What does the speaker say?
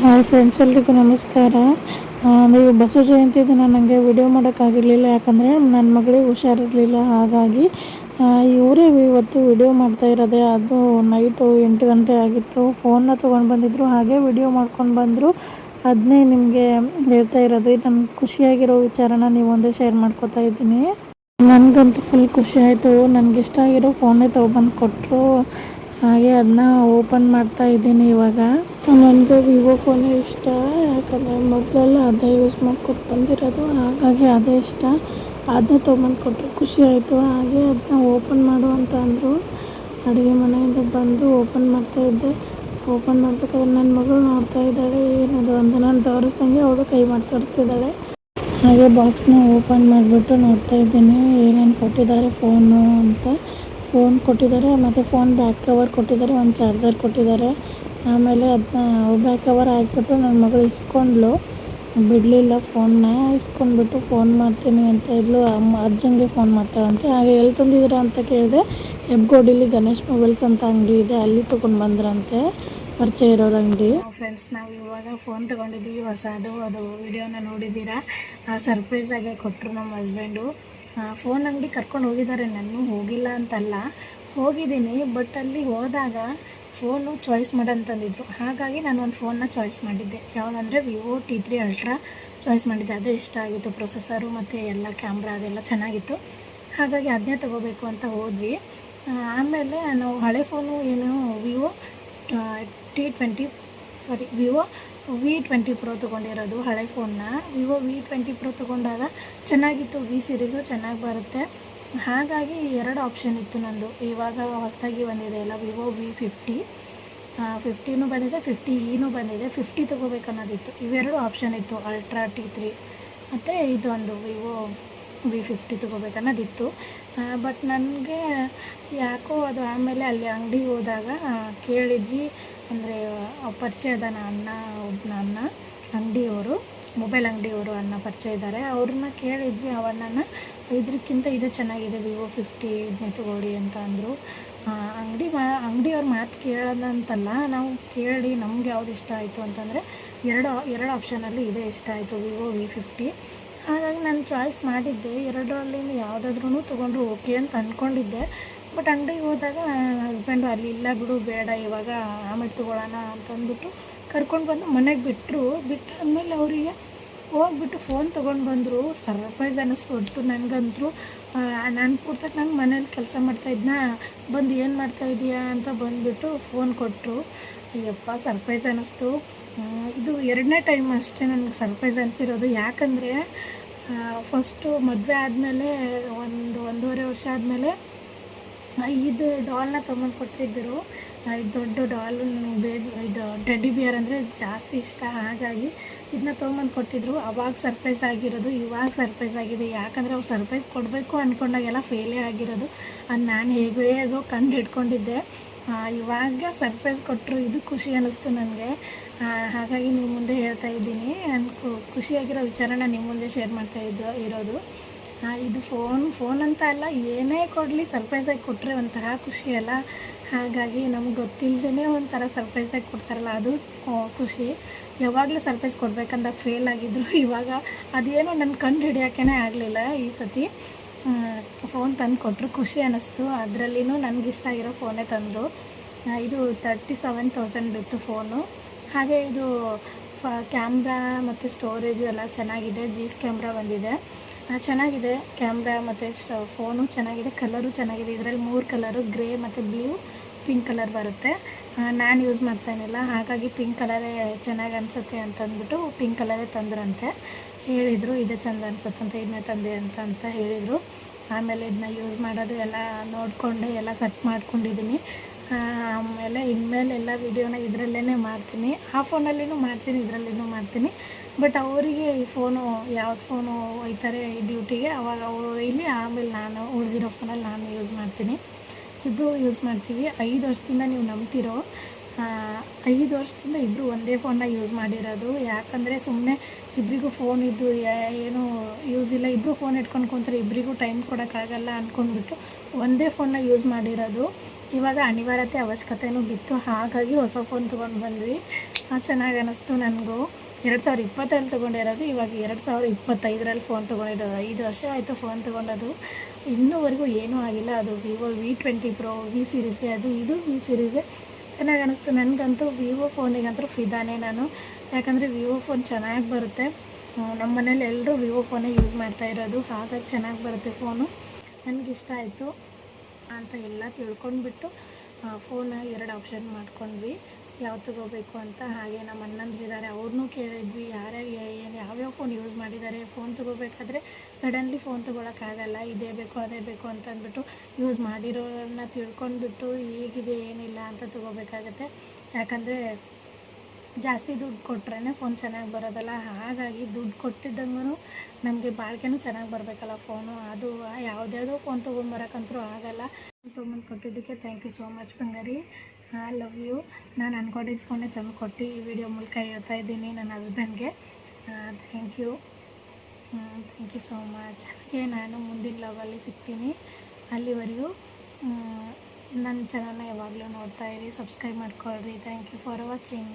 Hi friends, ಎಲ್ರಿಗೂ ನಮಸ್ಕಾರ. ನೀವು ಬಸವ ಜಯಂತಿ ದಿನ ನನಗೆ ವಿಡಿಯೋ ಮಾಡೋಕ್ಕಾಗಿರಲಿಲ್ಲ, ಯಾಕಂದರೆ ನನ್ನ ಮಗಳಿಗೆ ಹುಷಾರಿರಲಿಲ್ಲ. ಹಾಗಾಗಿ ಇವರೇ ಇವತ್ತು ವಿಡಿಯೋ ಮಾಡ್ತಾ ಇರೋದೆ. ಅದು ನೈಟು 8 ಗಂಟೆ ಆಗಿತ್ತು. ಫೋನ್ನ ತೊಗೊಂಡು ಬಂದಿದ್ದರು, ಹಾಗೆ ವಿಡಿಯೋ ಮಾಡ್ಕೊಂಡು ಬಂದರು. ಅದನ್ನೇ ನಿಮಗೆ ಹೇಳ್ತಾ ಇರೋದು. ನನಗೆ ಖುಷಿಯಾಗಿರೋ ವಿಚಾರನ ನೀವು ಒಂದೇ ಶೇರ್ ಮಾಡ್ಕೋತಾ ಇದ್ದೀನಿ. ನನಗಂತೂ ಫುಲ್ ಖುಷಿ ಆಯಿತು. ನನಗಿಷ್ಟ ಆಗಿರೋ ಫೋನೇ ತೊಗೊಬಂದು ಕೊಟ್ಟರು. ಹಾಗೆ ಅದನ್ನ ಓಪನ್ ಮಾಡ್ತಾ ಇದ್ದೀನಿ ಇವಾಗ. ನನಗೆ ವಿವೋ ಫೋನೇ ಇಷ್ಟ, ಯಾಕಂದರೆ ಮೊದಲೆಲ್ಲ ಅದೇ ಯೂಸ್ ಮಾಡ್ಕೊಟ್ಟು ಬಂದಿರೋದು. ಹಾಗಾಗಿ ಅದೇ ಇಷ್ಟ. ಅದನ್ನೇ ತೊಗೊಂಬಂದು ಕೊಟ್ಟರು, ಖುಷಿ ಆಯಿತು. ಹಾಗೆ ಅದನ್ನ ಓಪನ್ ಮಾಡು ಅಂತ ಅಂದರು. ಅಡುಗೆ ಮನೆಯಿಂದ ಬಂದು ಓಪನ್ ಮಾಡ್ತಾಯಿದ್ದೆ. ಓಪನ್ ಮಾಡಬೇಕಾದ್ರೆ ನನ್ನ ಮಗಳು ನೋಡ್ತಾ ಇದ್ದಾಳೆ, ಏನದು ಅಂತ. ನಾನು ತೋರಿಸ್ದಂಗೆ ಅವಳು ಕೈ ಮಾಡಿ ತೋರಿಸ್ತಿದ್ದಾಳೆ. ಹಾಗೆ ಬಾಕ್ಸ್ನ ಓಪನ್ ಮಾಡಿಬಿಟ್ಟು ನೋಡ್ತಾ ಇದ್ದೀನಿ ಏನೇನು ಕೊಟ್ಟಿದ್ದಾರೆ ಫೋನು ಅಂತ. ಫೋನ್ ಕೊಟ್ಟಿದ್ದಾರೆ, ಮತ್ತು ಫೋನ್ ಬ್ಯಾಕ್ ಕವರ್ ಕೊಟ್ಟಿದ್ದಾರೆ, ಒಂದು ಚಾರ್ಜರ್ ಕೊಟ್ಟಿದ್ದಾರೆ. ಆಮೇಲೆ ಅದನ್ನ ಬ್ಯಾಕ್ ಕವರ್ ಹಾಕ್ಬಿಟ್ಟು ನನ್ನ ಮಗಳು ಇಸ್ಕೊಂಡ್ಲು, ಬಿಡಲಿಲ್ಲ ಫೋನ್ನ. ಇಸ್ಕೊಂಡ್ಬಿಟ್ಟು ಫೋನ್ ಮಾಡ್ತೀನಿ ಅಂತ ಇದ್ಲು. ಅಜ್ಜಂಗೆ ಫೋನ್ ಮಾಡ್ತಾಳಂತೆ. ಹಾಗೆ ಎಲ್ಲಿ ತಂದಿದ್ದೀರಾ ಅಂತ ಕೇಳಿದೆ. ಹೆಬ್ಗೋಡಿಲಿ ಗಣೇಶ್ ಮೊಬೈಲ್ಸ್ ಅಂತ ಅಂಗಡಿ ಇದೆ, ಅಲ್ಲಿ ತೊಗೊಂಡು ಬಂದ್ರಂತೆ, ಪರಿಚಯ ಇರೋರ ಅಂಗಡಿ. ಫ್ರೆಂಡ್ಸ್, ನಾವು ಇವಾಗ ಫೋನ್ ತೊಗೊಂಡಿದ್ವಿ ಹೊಸದು. ಅದು ವಿಡಿಯೋನ ನೋಡಿದ್ದೀರಾ. ಸರ್ಪ್ರೈಸಾಗೆ ಕೊಟ್ಟರು ನಮ್ಮ ಹಸ್ಬೆಂಡು. ಫೋನ್ ಅಂಗಡಿ ಕರ್ಕೊಂಡು ಹೋಗಿದ್ದಾರೆ. ನಾನು ಹೋಗಿಲ್ಲ ಅಂತಲ್ಲ, ಹೋಗಿದ್ದೀನಿ. ಬಟ್ ಅಲ್ಲಿ ಹೋದಾಗ ಫೋನು ಚಾಯ್ಸ್ ಮಾಡಂತಂದಿದ್ರು. ಹಾಗಾಗಿ ನಾನು ಒಂದು ಫೋನ್ನ ಚಾಯ್ಸ್ ಮಾಡಿದ್ದೆ. ಯಾವುದಂದರೆ ವಿವೋ T3 ಅಲ್ಟ್ರಾ ಚಾಯ್ಸ್ ಮಾಡಿದ್ದೆ. ಅದೇ ಇಷ್ಟ ಆಗಿತ್ತು. ಪ್ರೊಸೆಸರು ಮತ್ತು ಎಲ್ಲ ಕ್ಯಾಮ್ರಾ ಅದೆಲ್ಲ ಚೆನ್ನಾಗಿತ್ತು. ಹಾಗಾಗಿ ಅದನ್ನೇ ತೊಗೋಬೇಕು ಅಂತ ಹೋದ್ವಿ. ಆಮೇಲೆ ನಾವು ಹಳೆ ಫೋನು ಏನು ವಿವೋ ವಿವೋ V20 Pro ತೊಗೊಂಡಿರೋದು ಹಳೆ ಫೋನ್ನ. ವಿವೋ V20 Pro ತೊಗೊಂಡಾಗ ಚೆನ್ನಾಗಿತ್ತು. ವಿ ಸೀರೀಸು ಚೆನ್ನಾಗಿ ಬರುತ್ತೆ. ಹಾಗಾಗಿ 2 ಆಪ್ಷನ್ ಇತ್ತು ನಂದು. ಇವಾಗ ಹೊಸದಾಗಿ ಬಂದಿದೆ ಅಲ್ಲ, ವಿವೋ V50 ಬಂದಿದೆ, 50E ಬಂದಿದೆ. 50 ತೊಗೋಬೇಕು ಅನ್ನೋದಿತ್ತು. ಇವೆರಡು ಆಪ್ಷನ್ ಇತ್ತು, ಅಲ್ಟ್ರಾ T3 ಮತ್ತು ಇದೊಂದು ವಿವೋ V50 ತೊಗೋಬೇಕು ಅನ್ನೋದಿತ್ತು. ಬಟ್ ನನಗೆ ಯಾಕೋ ಅದು ಆಮೇಲೆ ಅಲ್ಲಿ ಅಂಗಡಿಗೆ ಹೋದಾಗ ಕೇಳಿದ್ವಿ. ಅಂದರೆ ಪರಿಚಯದ ಅಣ್ಣ ಅಂಗಡಿಯವರು, ಮೊಬೈಲ್ ಅಂಗಡಿಯವರು ಅಣ್ಣ ಪರಿಚಯ ಇದ್ದಾರೆ. ಅವ್ರನ್ನ ಕೇಳಿದ್ವಿ. ಅವಣ್ಣನ ಇದಕ್ಕಿಂತ ಇದು ಚೆನ್ನಾಗಿದೆ, ವಿವೋ 50 ಇದನ್ನೇ ತೊಗೊಳ್ಳಿ ಅಂತ ಅಂದರು. ಅಂಗಡಿಯವ್ರ ಮಾತು ಕೇಳೋದಂತಲ್ಲ, ನಾವು ಕೇಳಿ ನಮ್ಗೆ ಯಾವ್ದು ಇಷ್ಟ ಆಯಿತು ಅಂತಂದರೆ ಎರಡು ಆಪ್ಷನಲ್ಲಿ ಇದೇ ಇಷ್ಟ ಆಯಿತು, ವಿವೋ V50. ಹಾಗಾಗಿ ನಾನು ಚಾಯ್ಸ್ ಮಾಡಿದ್ದೆ. ಎರಡರಲ್ಲಿ ಯಾವುದಾದ್ರೂ ತೊಗೊಂಡ್ರು ಓಕೆ ಅಂತ ಅಂದ್ಕೊಂಡಿದ್ದೆ. ಬಟ್ ಅಂಗಡಿಗೆ ಹೋದಾಗ ನನ್ನ ಹಸ್ಬೆಂಡು ಅಲ್ಲಿ ಇಲ್ಲ ಬಿಡು, ಬೇಡ ಇವಾಗ ಆಮೇಲೆ ತೊಗೊಳ್ಳೋಣ ಅಂತಂದ್ಬಿಟ್ಟು ಕರ್ಕೊಂಡು ಬಂದು ಮನೆಗೆ ಬಿಟ್ಟಾದ್ಮೇಲೆ ಅವರಿಗೆ ಹೋಗ್ಬಿಟ್ಟು ಫೋನ್ ತೊಗೊಂಡು ಬಂದರು. ಸರ್ಪ್ರೈಸ್ ಅನ್ನಿಸ್ಬಿಡ್ತು ನನಗಂತೂ. ನಾನು ಪೂರ್ತಿಯಾಗಿ ನಾನು ಮನೇಲಿ ಕೆಲಸ ಮಾಡ್ತಾಯಿದ್ನ, ಬಂದು ಏನು ಮಾಡ್ತಾಯಿದ್ದೀಯಾ ಅಂತ ಬಂದುಬಿಟ್ಟು ಫೋನ್ ಕೊಟ್ಟರು. ಅಯ್ಯಪ್ಪ, ಸರ್ಪ್ರೈಸ್ ಅನ್ನಿಸ್ತು. ಇದು 2ನೇ ಟೈಮ್ ಅಷ್ಟೇ ನನಗೆ ಸರ್ಪ್ರೈಸ್ ಅನಿಸಿರೋದು. ಯಾಕಂದರೆ ಫಸ್ಟು ಮದುವೆ ಆದಮೇಲೆ ಒಂದೂವರೆ ವರ್ಷ ಆದಮೇಲೆ ಇದು ಡಾಲ್ನ ತೊಗೊಂಡು ಕೊಟ್ಟಿದ್ದರು. ಇದು ದೊಡ್ಡ ಡಾಲು, ಇದು ಟೆಡ್ಡಿ ಬಿಯರ್ ಅಂದರೆ ಜಾಸ್ತಿ ಇಷ್ಟ. ಹಾಗಾಗಿ ಇದನ್ನ ತೊಗೊಂಬಂದು ಕೊಟ್ಟಿದ್ರು. ಅವಾಗ ಸರ್ಪ್ರೈಸ್ ಆಗಿರೋದು, ಇವಾಗ ಸರ್ಪ್ರೈಸ್ ಆಗಿದೆ. ಯಾಕಂದರೆ ಅವ್ರು ಸರ್ಪ್ರೈಸ್ ಕೊಡಬೇಕು ಅಂದ್ಕೊಂಡಾಗೆಲ್ಲ ಫೇಲೇ ಆಗಿರೋದು. ಅದು ನಾನು ಹೇಗೋ ಕಂಡು ಹಿಡ್ಕೊಂಡಿದ್ದೆ. ಇವಾಗ ಸರ್ಪ್ರೈಸ್ ಕೊಟ್ಟರು, ಇದು ಖುಷಿ ಅನ್ನಿಸ್ತು ನನಗೆ. ಹಾಗಾಗಿ ನಿಮ್ಮ ಮುಂದೆ ಹೇಳ್ತಾ ಇದ್ದೀನಿ. ನನ್ನ ಖುಷಿಯಾಗಿರೋ ವಿಚಾರನ ನಿಮ್ಮ ಮುಂದೆ ಶೇರ್ ಮಾಡ್ತಾ ಇರೋದು. ಇದು ಫೋನ್ ಅಂತ ಅಲ್ಲ, ಏನೇ ಕೊಡಲಿ ಸರ್ಪ್ರೈಸಾಗಿ ಕೊಟ್ಟರೆ ಒಂಥರ ಖುಷಿ ಅಲ್ಲ. ಹಾಗಾಗಿ ನಮ್ಗೆ ಗೊತ್ತಿಲ್ಲದೇ ಒಂಥರ ಸರ್ಪ್ರೈಸಾಗಿ ಕೊಡ್ತಾರಲ್ಲ, ಅದು ಖುಷಿ. ಯಾವಾಗಲೂ ಸರ್ಪ್ರೈಸ್ ಕೊಡಬೇಕಂದಾಗ ಫೇಲ್ ಆಗಿದ್ರು. ಇವಾಗ ಅದೇನೋ ನನ್ನ ಕಂಡು ಹಿಡಿಯೋಕ್ಕೇ ಆಗಲಿಲ್ಲ. ಈ ಸತಿ ಫೋನ್ ತಂದು ಕೊಟ್ಟರು, ಖುಷಿ ಅನ್ನಿಸ್ತು. ಅದರಲ್ಲಿನೂ ನನಗಿಷ್ಟ ಆಗಿರೋ ಫೋನೇ ತಂದರು. ಇದು 37,000 ಇತ್ತು ಫೋನು. ಹಾಗೆ ಇದು ಕ್ಯಾಮ್ರಾ ಮತ್ತು ಸ್ಟೋರೇಜು ಎಲ್ಲ ಚೆನ್ನಾಗಿದೆ. ಜೀಸ್ ಕ್ಯಾಮ್ರಾ ಬಂದಿದೆ, ಚೆನ್ನಾಗಿದೆ ಕ್ಯಾಮ್ರಾ ಮತ್ತು ಫೋನು ಚೆನ್ನಾಗಿದೆ. ಕಲರು ಚೆನ್ನಾಗಿದೆ. ಇದರಲ್ಲಿ 3 ಕಲರು, ಗ್ರೇ ಮತ್ತು ಬ್ಲೂ, ಪಿಂಕ್ ಕಲರ್ ಬರುತ್ತೆ. ನಾನು ಯೂಸ್ ಮಾಡ್ತಾಯಿಲ್ಲ, ಹಾಗಾಗಿ ಪಿಂಕ್ ಕಲರೇ ಚೆನ್ನಾಗಿ ಅನಿಸುತ್ತೆ ಅಂತಂದ್ಬಿಟ್ಟು ಪಿಂಕ್ ಕಲರೇ ತಂದ್ರಂತೆ. ಹೇಳಿದರು ಇದೇ ಚೆಂದ ಅನಿಸುತ್ತಂತೆ, ಇದನ್ನೇ ತಂದೆ ಅಂತ ಹೇಳಿದರು. ಆಮೇಲೆ ಇದನ್ನ ಯೂಸ್ ಮಾಡೋದು ಎಲ್ಲ ನೋಡಿಕೊಂಡೆ ಎಲ್ಲ ಸೆಟ್ ಮಾಡ್ಕೊಂಡಿದ್ದೀನಿ. ಆಮೇಲೆ ಇನ್ಮೇಲೆ ಎಲ್ಲ ವೀಡಿಯೋನ ಇದರಲ್ಲೇ ಮಾಡ್ತೀನಿ. ಆ ಫೋನಲ್ಲಿನೂ ಮಾಡ್ತೀನಿ, ಇದರಲ್ಲಿನೂ ಮಾಡ್ತೀನಿ. ಬಟ್ ಅವರಿಗೆ ಈ ಫೋನು ಯಾವ್ದು ಫೋನು ಒಯ್ತಾರೆ ಡ್ಯೂಟಿಗೆ, ಅವಾಗ ಅವರು ಇಲ್ಲಿ, ಆಮೇಲೆ ನಾನು ಉಳಿದಿರೋ ಫೋನಲ್ಲಿ ನಾನು ಯೂಸ್ ಮಾಡ್ತೀನಿ. ಇಬ್ಬರು ಯೂಸ್ ಮಾಡ್ತೀವಿ. 5 ವರ್ಷದಿಂದ ನೀವು ನಂಬ್ತಿರೋ 5 ವರ್ಷದಿಂದ ಇಬ್ಬರು ಒಂದೇ ಫೋನ್ನ ಯೂಸ್ ಮಾಡಿರೋದು. ಯಾಕಂದರೆ ಸುಮ್ಮನೆ ಇಬ್ಬರಿಗೂ ಫೋನ್ ಇದ್ದು ಏನೂ ಯೂಸ್ ಇಲ್ಲ, ಇಬ್ಬರು ಫೋನ್ ಇಟ್ಕೊಂಡು ಕುಂತ್ರೆ ಇಬ್ಬರಿಗೂ ಟೈಮ್ ಕೊಡೋಕ್ಕಾಗಲ್ಲ ಅಂದ್ಕೊಂಡ್ಬಿಟ್ಟು ಒಂದೇ ಫೋನ್ನ ಯೂಸ್ ಮಾಡಿರೋದು. ಇವಾಗ ಅನಿವಾರ್ಯತೆ ಅವಶ್ಯಕತೆಯೂ ಬಿತ್ತು, ಹಾಗಾಗಿ ಹೊಸ ಫೋನ್ ತೊಗೊಂಡು ಬಂದ್ವಿ. ಚೆನ್ನಾಗಿ ಅನ್ನಿಸ್ತು ನನಗೂ. 2020 ತೊಗೊಂಡಿರೋದು, ಇವಾಗ 2025 ಫೋನ್ ತೊಗೊಂಡಿರೋದು. 5 ವರ್ಷ ಆಯಿತು ಫೋನ್ ತೊಗೊಂಡದು, ಇನ್ನೂವರೆಗೂ ಏನೂ ಆಗಿಲ್ಲ. ಅದು ವಿವೋ V20 Pro ವಿ ಸೀರೀಸೇ, ಅದು ಇದು ವಿ ಸೀರೀಸೇ. ಚೆನ್ನಾಗಿ ಅನ್ನಿಸ್ತು ನನಗಂತೂ. ವಿವೋ ಫೋನಿಗಂತೂ ಫಿದಾನೇ ನಾನು, ಯಾಕಂದರೆ ವಿವೋ ಫೋನ್ ಚೆನ್ನಾಗಿ ಬರುತ್ತೆ. ನಮ್ಮ ಮನೇಲಿ ಎಲ್ಲರೂ ವಿವೋ ಫೋನೇ ಯೂಸ್ ಮಾಡ್ತಾ ಇರೋದು, ಹಾಗಾಗಿ ಚೆನ್ನಾಗಿ ಬರುತ್ತೆ ಫೋನು. ನನಗಿಷ್ಟ ಆಯಿತು ಅಂತ ಎಲ್ಲ ತಿಳ್ಕೊಂಡ್ಬಿಟ್ಟು ಫೋನ 2 ಆಪ್ಷನ್ ಮಾಡ್ಕೊಂಡ್ವಿ, ಯಾವ್ದು ತೊಗೋಬೇಕು ಅಂತ. ಹಾಗೆ ನಮ್ಮ ಅಣ್ಣಂದಿರಿದ್ದಾರೆ, ಅವ್ರನ್ನೂ ಕೇಳಿದ್ವಿ ಯಾವ್ಯಾವ ಫೋನ್ ಯೂಸ್ ಮಾಡಿದ್ದಾರೆ. ಫೋನ್ ತೊಗೋಬೇಕಾದ್ರೆ ಸಡನ್ಲಿ ಫೋನ್ ತೊಗೊಳಕ್ಕಾಗಲ್ಲ, ಇದೇ ಬೇಕು ಅದೇ ಬೇಕು ಅಂತ ಅಂದ್ಬಿಟ್ಟು ಯೂಸ್ ಮಾಡಿರೋರನ್ನ ತಿಳ್ಕೊಂಡ್ಬಿಟ್ಟು ಹೇಗಿದೆ ಏನಿಲ್ಲ ಅಂತ ತೊಗೋಬೇಕಾಗತ್ತೆ. ಯಾಕಂದರೆ ಜಾಸ್ತಿ ದುಡ್ಡು ಕೊಟ್ರೇ ಫೋನ್ ಚೆನ್ನಾಗಿ ಬರೋದಲ್ಲ, ಹಾಗಾಗಿ ದುಡ್ಡು ಕೊಟ್ಟಿದ್ದಂಗೂ ನಮಗೆ ಬಾಳಿಕೆನೂ ಚೆನ್ನಾಗಿ ಬರಬೇಕಲ್ಲ ಫೋನು. ಅದು ಯಾವುದ್ಯಾವುದೋ ಫೋನ್ ತೊಗೊಂಬರೋಕ್ಕಂತೂ ಆಗಲ್ಲ. ತೊಗೊಂಡು ಕೊಟ್ಟಿದ್ದಕ್ಕೆ thank you so much Bangari, I love you. ನಾನು ಅಂದ್ಕೊಂಡಿದ್ದು ಫೋನೇ ತಂದು ಕೊಟ್ಟು ಈ ವಿಡಿಯೋ ಮೂಲಕ ಹೇಳ್ತಾ ಇದ್ದೀನಿ ನನ್ನ ಹಸ್ಬೆಂಡ್ಗೆ. Thank you so much. ಹಾಗೆ ನಾನು ಮುಂದಿನ ಲಾಗಲ್ಲಿ ಸಿಗ್ತೀನಿ. ಅಲ್ಲಿವರೆಗೂ ನನ್ನ ಚಾನಲ್ನ ಯಾವಾಗಲೂ ನೋಡ್ತಾಯಿರಿ, ಸಬ್ಸ್ಕ್ರೈಬ್ ಮಾಡ್ಕೊಳ್ರಿ. Thank you for watching.